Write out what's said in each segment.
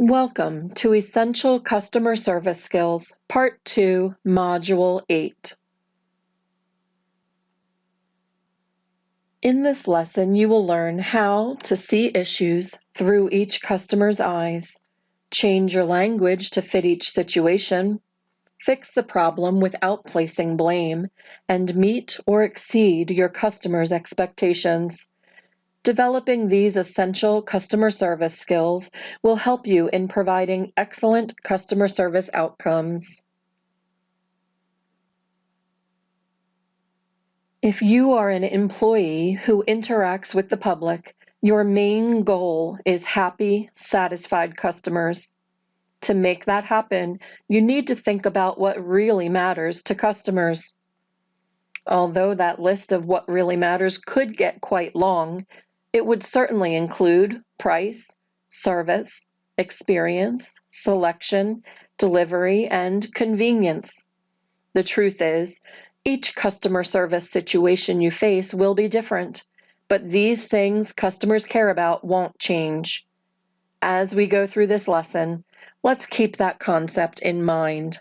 Welcome to Essential Customer Service Skills, Part 2, Module 8. In this lesson, you will learn how to see issues through each customer's eyes, change your language to fit each situation, fix the problem without placing blame, and meet or exceed your customer's expectations. Developing these essential customer service skills will help you in providing excellent customer service outcomes. If you are an employee who interacts with the public, your main goal is happy, satisfied customers. To make that happen, you need to think about what really matters to customers. Although that list of what really matters could get quite long, it would certainly include price, service, experience, selection, delivery, and convenience. The truth is, each customer service situation you face will be different, but these things customers care about won't change. As we go through this lesson, let's keep that concept in mind.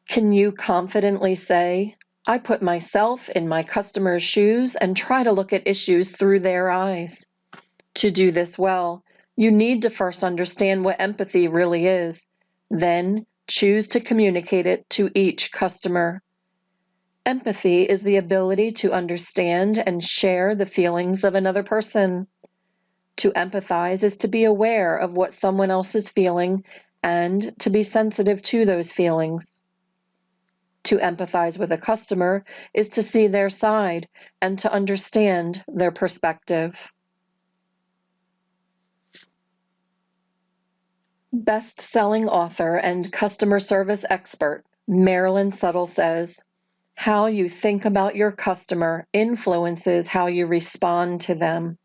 Can you confidently say, I put myself in my customer's shoes and try to look at issues through their eyes? To do this well, you need to first understand what empathy really is, then choose to communicate it to each customer. Empathy is the ability to understand and share the feelings of another person. To empathize is to be aware of what someone else is feeling and to be sensitive to those feelings. To empathize with a customer is to see their side and to understand their perspective. Best-selling author and customer service expert Marilyn Settle says, "How you think about your customer influences how you respond to them."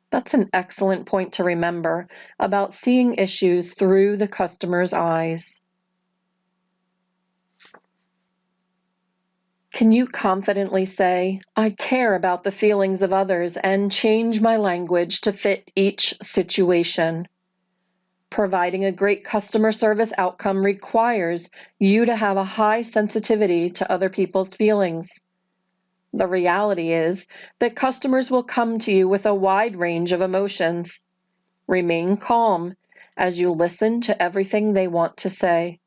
That's an excellent point to remember about seeing issues through the customer's eyes. Can you confidently say, I care about the feelings of others and change my language to fit each situation? Providing a great customer service outcome requires you to have a high sensitivity to other people's feelings. The reality is that customers will come to you with a wide range of emotions. Remain calm as you listen to everything they want to say.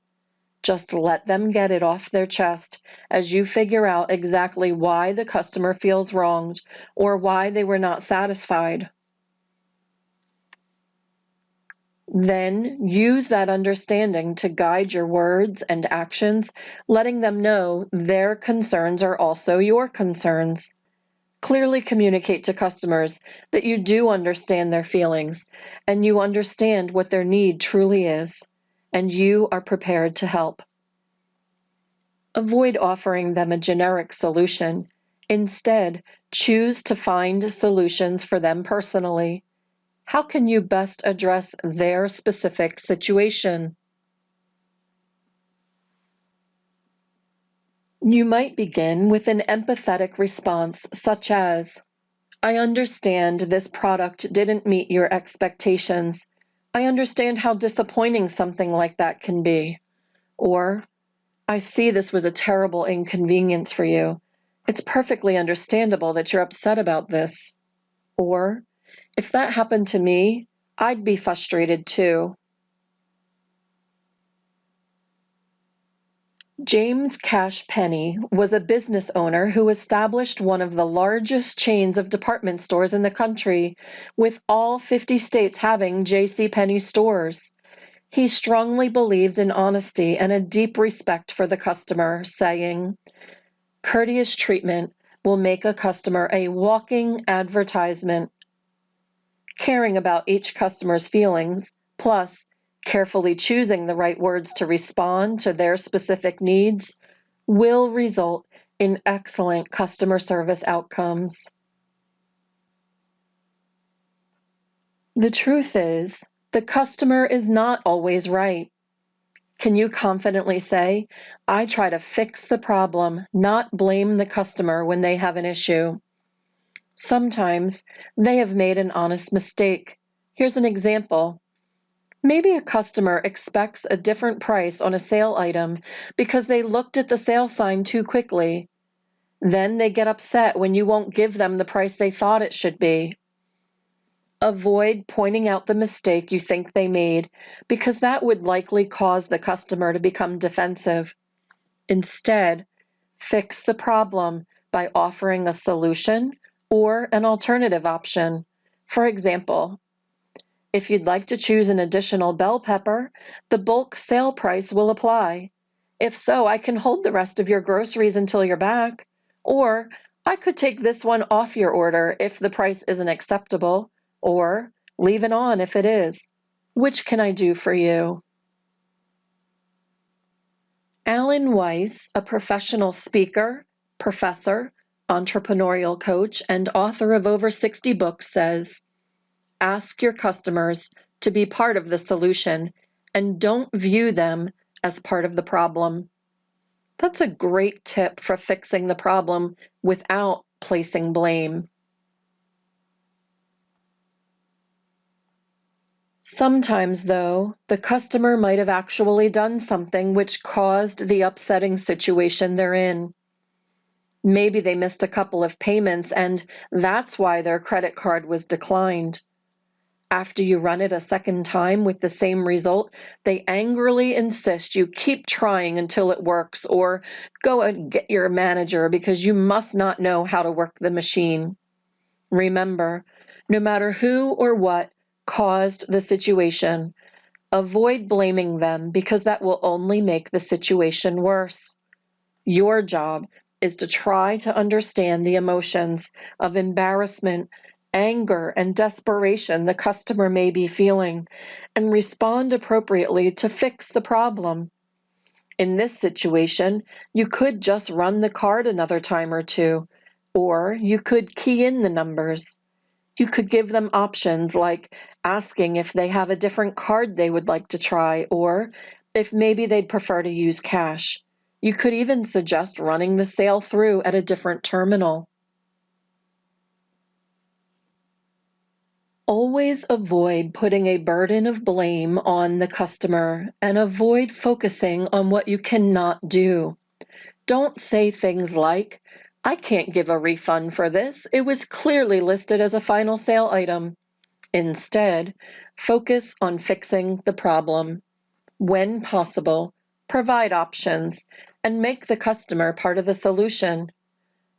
Just let them get it off their chest as you figure out exactly why the customer feels wronged or why they were not satisfied. Then use that understanding to guide your words and actions, letting them know their concerns are also your concerns. Clearly communicate to customers that you do understand their feelings and you understand what their need truly is, and you are prepared to help. Avoid offering them a generic solution. Instead, choose to find solutions for them personally. How can you best address their specific situation? You might begin with an empathetic response such as, I understand this product didn't meet your expectations. I understand how disappointing something like that can be. Or, I see this was a terrible inconvenience for you. It's perfectly understandable that you're upset about this. Or, if that happened to me, I'd be frustrated too. James Cash Penney was a business owner who established one of the largest chains of department stores in the country, with all 50 states having J.C. Penney stores. He strongly believed in honesty and a deep respect for the customer, saying, "Courteous treatment will make a customer a walking advertisement." Caring about each customer's feelings, plus carefully choosing the right words to respond to their specific needs, will result in excellent customer service outcomes. The truth is, the customer is not always right. Can you confidently say, I try to fix the problem, not blame the customer when they have an issue? Sometimes they have made an honest mistake. Here's an example. Maybe a customer expects a different price on a sale item because they looked at the sale sign too quickly. Then they get upset when you won't give them the price they thought it should be. Avoid pointing out the mistake you think they made because that would likely cause the customer to become defensive. Instead, fix the problem by offering a solution or an alternative option. For example, if you'd like to choose an additional bell pepper, the bulk sale price will apply. If so, I can hold the rest of your groceries until you're back. Or I could take this one off your order if the price isn't acceptable, or leave it on if it is. Which can I do for you? Alan Weiss, a professional speaker, professor, entrepreneurial coach, and author of over 60 books, says, ask your customers to be part of the solution and don't view them as part of the problem. That's a great tip for fixing the problem without placing blame. Sometimes, though, the customer might have actually done something which caused the upsetting situation they're in. Maybe they missed a couple of payments and that's why their credit card was declined. After you run it a second time with the same result, they angrily insist you keep trying until it works or go and get your manager because you must not know how to work the machine. Remember, no matter who or what caused the situation, avoid blaming them because that will only make the situation worse. Your job is to try to understand the emotions of embarrassment, anger, and desperation the customer may be feeling and respond appropriately to fix the problem. In this situation, you could just run the card another time or two, or you could key in the numbers. You could give them options like asking if they have a different card they would like to try, or if maybe they'd prefer to use cash. You could even suggest running the sale through at a different terminal. Always avoid putting a burden of blame on the customer and avoid focusing on what you cannot do. Don't say things like, I can't give a refund for this. It was clearly listed as a final sale item. Instead, focus on fixing the problem. When possible, provide options and make the customer part of the solution.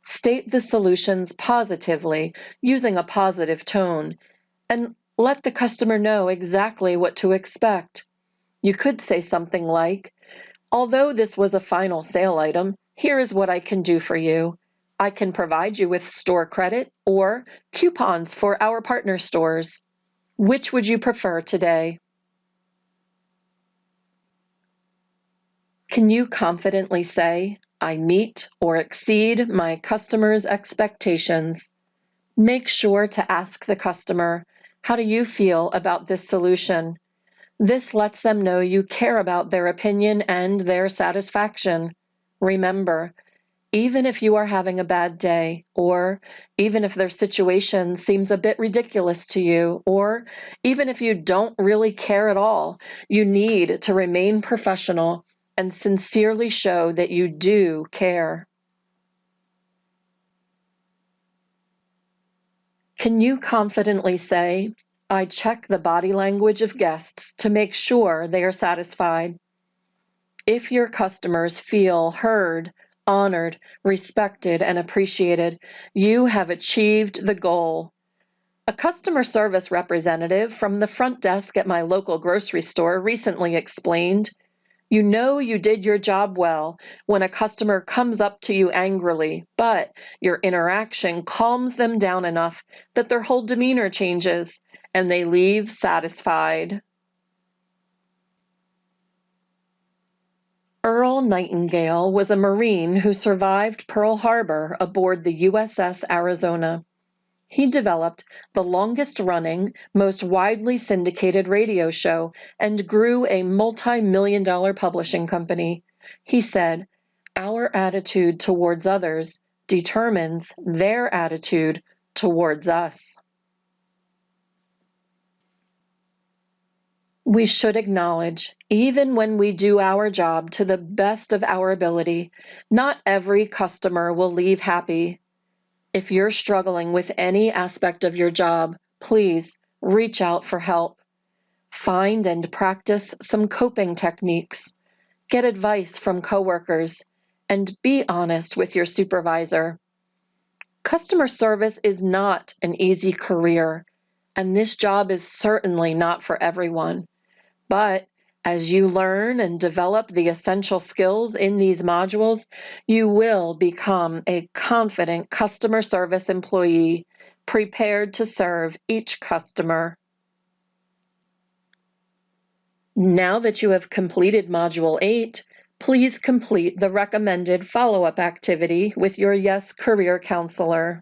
State the solutions positively using a positive tone and let the customer know exactly what to expect. You could say something like, although this was a final sale item, here is what I can do for you. I can provide you with store credit or coupons for our partner stores. Which would you prefer today? Can you confidently say, I meet or exceed my customers' expectations? Make sure to ask the customer, how do you feel about this solution? This lets them know you care about their opinion and their satisfaction. Remember, even if you are having a bad day, or even if their situation seems a bit ridiculous to you, or even if you don't really care at all, you need to remain professional and sincerely show that you do care. Can you confidently say, I check the body language of guests to make sure they are satisfied? If your customers feel heard, honored, respected, and appreciated, you have achieved the goal. A customer service representative from the front desk at my local grocery store recently explained, you know you did your job well when a customer comes up to you angrily, but your interaction calms them down enough that their whole demeanor changes and they leave satisfied. Earl Nightingale was a Marine who survived Pearl Harbor aboard the USS Arizona. He developed the longest-running, most widely syndicated radio show and grew a multi-million-dollar publishing company. He said, our attitude towards others determines their attitude towards us. We should acknowledge, even when we do our job to the best of our ability, not every customer will leave happy. If you're struggling with any aspect of your job, please reach out for help. Find and practice some coping techniques. Get advice from coworkers, and be honest with your supervisor. Customer service is not an easy career, and this job is certainly not for everyone. But as you learn and develop the essential skills in these modules, you will become a confident customer service employee, prepared to serve each customer. Now that you have completed Module 8, please complete the recommended follow-up activity with your YES Career Counselor.